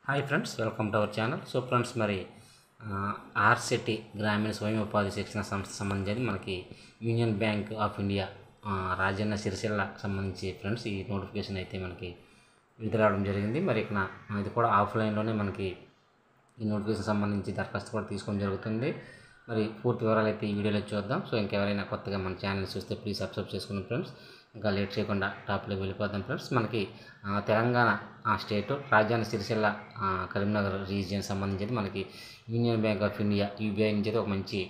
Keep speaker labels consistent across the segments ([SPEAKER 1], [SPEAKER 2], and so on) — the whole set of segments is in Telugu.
[SPEAKER 1] Hi friends, welcome to our channel. So friends, మరి ఆర్సిటీ గ్రామీణ స్వయం ఉపాధి శిక్షణ సంస్థ సంబంధించి మనకి union bank of India Rajanna Sircilla సంబంధించి ఫ్రెండ్స్ ఈ నోటిఫికేషన్ అయితే మనకి విడుదలవడం జరిగింది. మరి ఇక్కడ ఇది కూడా ఆఫ్లైన్లోనే మనకి ఈ నోటిఫికేషన్ సంబంధించి దరఖాస్తు కూడా తీసుకోవడం జరుగుతుంది. మరి పూర్తి వివరాలు అయితే ఈ వీడియోలో చూద్దాం. సో ఇంకెవరైనా కొత్తగా మన ఛానల్ చూస్తే ప్లీజ్ సబ్స్క్రైబ్ చేసుకుని ఫ్రెండ్స్. ఇంకా లేట్ చేయకుండా టాప్లోకి వెళ్ళిపోదాం ఫ్రెండ్స్. మనకి తెలంగాణ స్టేటు రాజధాని సిరిసిల్ల కరీంనగర్ రీజియన్ సంబంధించి మనకి union bank of India UBI నుంచి అయితే ఒక మంచి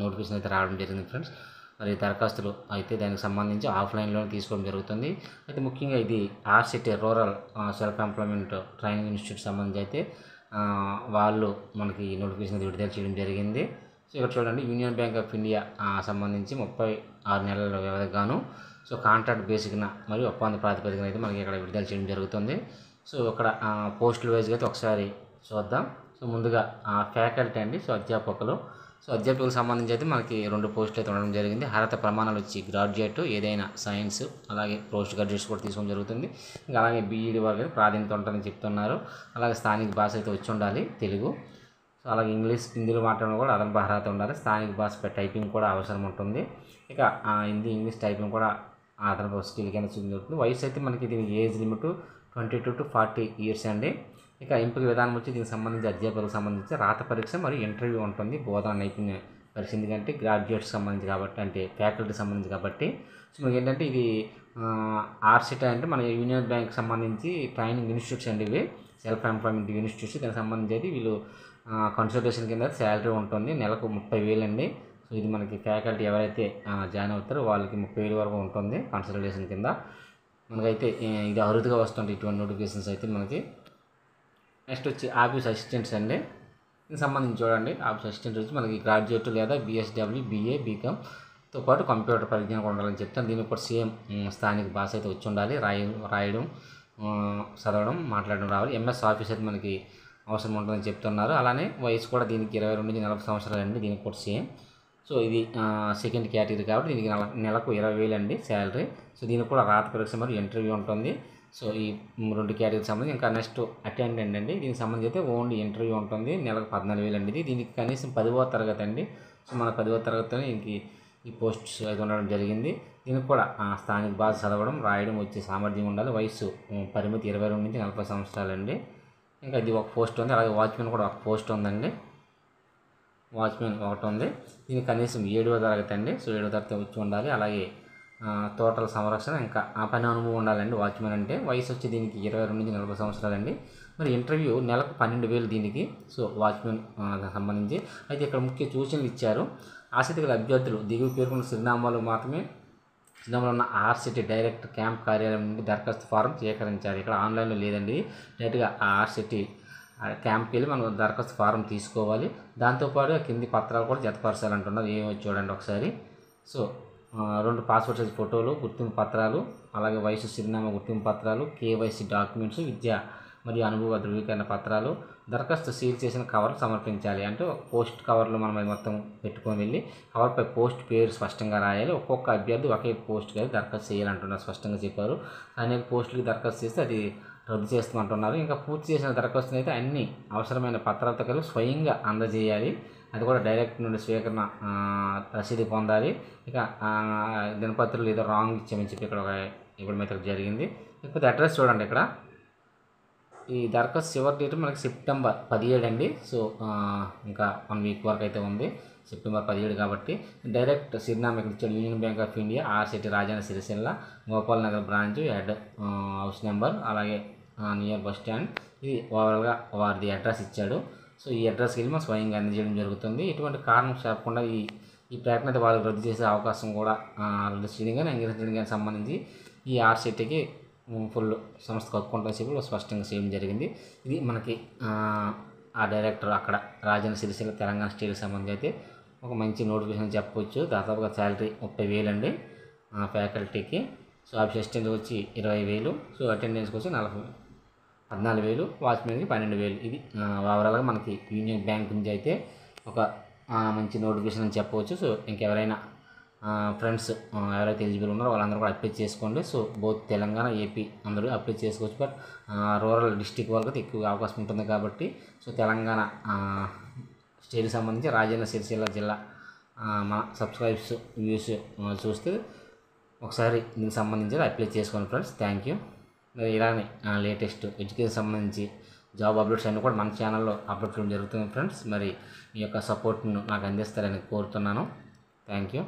[SPEAKER 1] నోటిఫికేషన్ అయితే రావడం జరిగింది ఫ్రెండ్స్. మరి దరఖాస్తులు అయితే దానికి సంబంధించి ఆఫ్లైన్లోనే తీసుకోవడం జరుగుతుంది. అయితే ముఖ్యంగా ఇది RCT rural self employment training institute సంబంధించి అయితే వాళ్ళు మనకి నోటిఫికేషన్ విడుదల చేయడం జరిగింది. సో ఇక్కడ చూడండి, యూనియన్ బ్యాంక్ ఆఫ్ ఇండియా సంబంధించి 36 నెలల వ్యవధికి గాను సో కాంట్రాక్ట్ బేసిక్న మరియు ఒప్పంద ప్రాతిపదికన అయితే మనకి ఇక్కడ విడుదల చేయడం జరుగుతుంది. సో ఇక్కడ పోస్టుల వైజ్గా అయితే ఒకసారి చూద్దాం. సో ముందుగా ఫ్యాకల్టీ అండి, సో అధ్యాపకులకు సంబంధించి అయితే మనకి 2 పోస్టులు అయితే ఉండడం జరిగింది. అర్హత ప్రమాణాలు వచ్చి గ్రాడ్యుయేట్ ఏదైనా సైన్స్, అలాగే పోస్ట్ గ్రాడ్యుయేట్స్ కూడా తీసుకోవడం జరుగుతుంది. ఇంకా అలాగే బీఈడి వరకు అయితే ప్రాధాన్యత ఉంటుందని చెప్తున్నారు. అలాగే స్థానిక భాష అయితే వచ్చి ఉండాలి, తెలుగు. సో అలాగే ఇంగ్లీష్, హిందీలో మాట్లాడడం కూడా అదనపు అర్హత ఉండాలి. స్థానిక భాషపై టైపింగ్ కూడా అవసరం ఉంటుంది. ఇక హిందీ, ఇంగ్లీష్ టైపింగ్ కూడా అదనపు స్కిల్ కింద చూపించబడుతుంది. వయసు అయితే మనకి దీనికి ఏజ్ లిమిట్ 22 to 40 ఇయర్స్ అండి. ఇక ఎంపిక విధానం వచ్చి దీనికి సంబంధించి అధ్యాపకులకు సంబంధించి రాత పరీక్ష మరియు ఇంటర్వ్యూ ఉంటుంది. బోధన నైపుణ్య పరీక్ష ఎందుకంటే గ్రాడ్యుయేట్స్ సంబంధించి కాబట్టి, అంటే ఫ్యాకల్టీ సంబంధించి కాబట్టి. సో మనకి ఏంటంటే ఇది ఆర్సిటీ అంటే మన యూనియన్ బ్యాంక్ సంబంధించి ట్రైనింగ్ ఇన్స్టిట్యూట్స్ అండి. ఇవి సెల్ఫ్ ఎంప్లాయ్మెంట్ ఇన్స్టిట్యూట్స్. దానికి సంబంధించి అయితే వీళ్ళు కన్సల్టేషన్ కింద శాలరీ ఉంటుంది, నెలకు 30,000 అండి. సో ఇది మనకి ఫ్యాకల్టీ ఎవరైతే జాయిన్ అవుతారో వాళ్ళకి 30,000 వరకు ఉంటుంది కన్సల్టేషన్ కింద. మనకైతే ఇది అరుదుగా వస్తుంది ఇటువంటి నోటిఫికేషన్స్ అయితే మనకి. నెక్స్ట్ వచ్చి ఆఫీస్ అసిస్టెంట్స్ అండి. దీనికి సంబంధించి చూడండి, ఆఫీస్ అసిస్టెంట్ వచ్చి మనకి గ్రాడ్యుయేట్ లేదా బిఎస్డబ్ల్యూ, బీఏ, బీకామ్తో పాటు కంప్యూటర్ పరిజ్ఞానం కూడా ఉండాలని చెప్తాను. దీనికి కూడా సేమ్ స్థానిక భాష అయితే వచ్చి ఉండాలి, రాయడం, చదవడం, మాట్లాడడం రావాలి. ఎంఎస్ ఆఫీస్ అయితే మనకి అవసరం ఉంటుందని చెప్తున్నారు. అలానే వయసు కూడా దీనికి 22 నుంచి 40 సంవత్సరాలు అండి. దీనికి కూడా సేమ్. సో ఇది సెకండ్ కేటగిరీ కాబట్టి దీనికి నెలకు 20,000 అండి శాలరీ. సో దీనికి కూడా రాత పరీక్ష మరియు ఇంటర్వ్యూ ఉంటుంది. సో ఈ 2 కేటగిరీకి సంబంధించి ఇంకా నెక్స్ట్ అటెండెంట్ అండి. దీనికి సంబంధించి అయితే ఓన్లీ ఇంటర్వ్యూ ఉంటుంది, నెలకు 14,000 అండి. దీనికి కనీసం 10వ తరగతి అండి. సో మన 10వ తరగతిలో దీనికి ఈ పోస్ట్స్ అయితే ఉండడం జరిగింది. దీనికి కూడా స్థానిక భాష చదవడం, రాయడం వచ్చే సామర్థ్యం ఉండాలి. వయసు పరిమితి 22 నుంచి 40 సంవత్సరాలు అండి. ఇంకా ఇది ఒక పోస్ట్ ఉంది. అలాగే వాచ్మెన్ కూడా ఒక పోస్ట్ ఉందండి, వాచ్మెన్ ఒకటి ఉంది. దీనికి కనీసం 7వ తరగతి అండి. సో 7వ తరగతి వచ్చి ఉండాలి. అలాగే తోటల సంరక్షణ ఇంకా పని అనుభవం ఉండాలండి వాచ్మెన్ అంటే. వయసు వచ్చి దీనికి 22 నుంచి 40 సంవత్సరాలండి. మరి ఇంటర్వ్యూ నెలకు 12,000 దీనికి. సో వాచ్మెన్ సంబంధించి అయితే ఇక్కడ ముఖ్య సూచనలు ఇచ్చారు. ఆసక్తి గల అభ్యర్థులు దిగువ పేర్కొన్న చిరునామాలో మాత్రమే చిరునామాలో ఉన్న ఆర్సిటీ డైరెక్ట్ క్యాంప్ కార్యాలయం నుండి దరఖాస్తు ఫారం సేకరించాలి. ఇక్కడ ఆన్లైన్లో లేదండి, డైరెక్ట్గా ఆర్సిటీ క్యాంప్కి వెళ్ళి మనం దరఖాస్తు ఫారం తీసుకోవాలి. దాంతోపాటు కింది పత్రాలు కూడా జతపరచాలంటున్నారు. ఏమో చూడండి ఒకసారి. సో 2 పాస్పోర్ట్ సైజ్ ఫోటోలు, గుర్తింపు పత్రాలు, అలాగే వయసు, చిరునామా గుర్తింపు పత్రాలు, కేవైసీ డాక్యుమెంట్స్, విద్య మరియు అనుభవ ధృవీకరణ పత్రాలు, దరఖాస్తు సీల్ చేసిన కవర్ సమర్పించాలి. అంటే పోస్ట్ కవర్లో మనం అది మొత్తం పెట్టుకొని వెళ్ళి కవర్పై పోస్ట్ పేరు స్పష్టంగా రాయాలి. ఒక్కొక్క అభ్యర్థి ఒకే పోస్ట్కి అయితే దరఖాస్తు చేయాలంటున్నారు, స్పష్టంగా చెప్పారు. అనేక పోస్టులకి దరఖాస్తు చేస్తే అది రద్దు చేస్తామంటున్నారు. ఇంకా పూర్తి చేసిన దరఖాస్తుని అయితే అన్ని అవసరమైన పత్రాలతో కలిపి స్వయంగా అందజేయాలి. అది కూడా డైరెక్ట్ నుండి స్వీకరణ రసీదు పొందాలి. ఇక దినపత్రులు ఏదో రాంగ్ ఇచ్చామని చెప్పి ఇక్కడ ఇవ్వడం అయితే జరిగింది. ఇకపోతే అడ్రస్ చూడండి, ఇక్కడ ఈ దరఖాస్తు చివరి డేట్ మనకి సెప్టెంబర్ 17 అండి. సో ఇంకా 1 వీక్ వరకు అయితే ఉంది, సెప్టెంబర్ 17 కాబట్టి. డైరెక్ట్ చిరునామా ఇక్కడ ఇచ్చాడు, union bank of India, RCT Rajanna Sircilla, Gopal Nagar branch, head house number, అలాగే నియర్ బస్ స్టాండ్. ఇది ఓవరాల్గా వారిది అడ్రస్ ఇచ్చాడు. సో ఈ అడ్రస్కి వెళ్ళి మనం స్వయంగా అందజేయడం జరుగుతుంది. ఎటువంటి కారణం చెప్పకుండా ఈ ప్రయత్నం అయితే వాళ్ళు రద్దు చేసే అవకాశం కూడా రద్దు చేయడం కానీ అంగీకరించడం కానీ సంబంధించి ఈ ఆర్సిటీకి ఫుల్ సంస్థ కక్కుంటుందని చెప్పి స్పష్టంగా చేయడం జరిగింది. ఇది మనకి ఆ డైరెక్టర్ అక్కడ రాజన్న సిరిసిల్ల తెలంగాణ స్టేట్కి సంబంధించి అయితే ఒక మంచి నోటిఫికేషన్ చెప్పవచ్చు. దాదాపుగా శాలరీ 30,000 అండి ఫ్యాకల్టీకి. సో ఆఫీస్ అసిస్టెంట్ వచ్చి 20,000. సో అటెండెన్స్కి వచ్చి 14,000, వాచ్మెన్కి 12,000. ఇది ఓవరాల్గా మనకి యూనియన్ బ్యాంక్ నుంచి అయితే ఒక మంచి నోటిఫికేషన్ అని చెప్పవచ్చు. సో ఇంకెవరైనా ఫ్రెండ్స్ ఎవరైతే ఎలిజిబుల్ ఉన్నారో వాళ్ళందరూ కూడా అప్లై చేసుకోండి. సో బోత్ తెలంగాణ, ఏపీ అందరూ అప్లై చేసుకోవచ్చు. బట్ రూరల్ డిస్టిక్ వాళ్ళకి ఎక్కువ అవకాశం ఉంటుంది కాబట్టి, సో తెలంగాణ స్టేట్కి సంబంధించి రాజన్న సిరిసిల్ల జిల్లా మన సబ్స్క్రైబ్స్ వ్యూస్ చూస్తే ఒకసారి దీనికి సంబంధించి అప్లై చేసుకోండి ఫ్రెండ్స్. Thank you. ఇలానే లేటెస్ట్ ఎడ్యుకేషన్ సంబంధించి జాబ్ అప్డేట్స్ అన్నీ కూడా మన ఛానల్లో అప్లోడ్ చేయడం జరుగుతుంది ఫ్రెండ్స్. మరి మీ యొక్క సపోర్ట్ను నాకు అందిస్తారని కోరుతున్నాను. Thank you.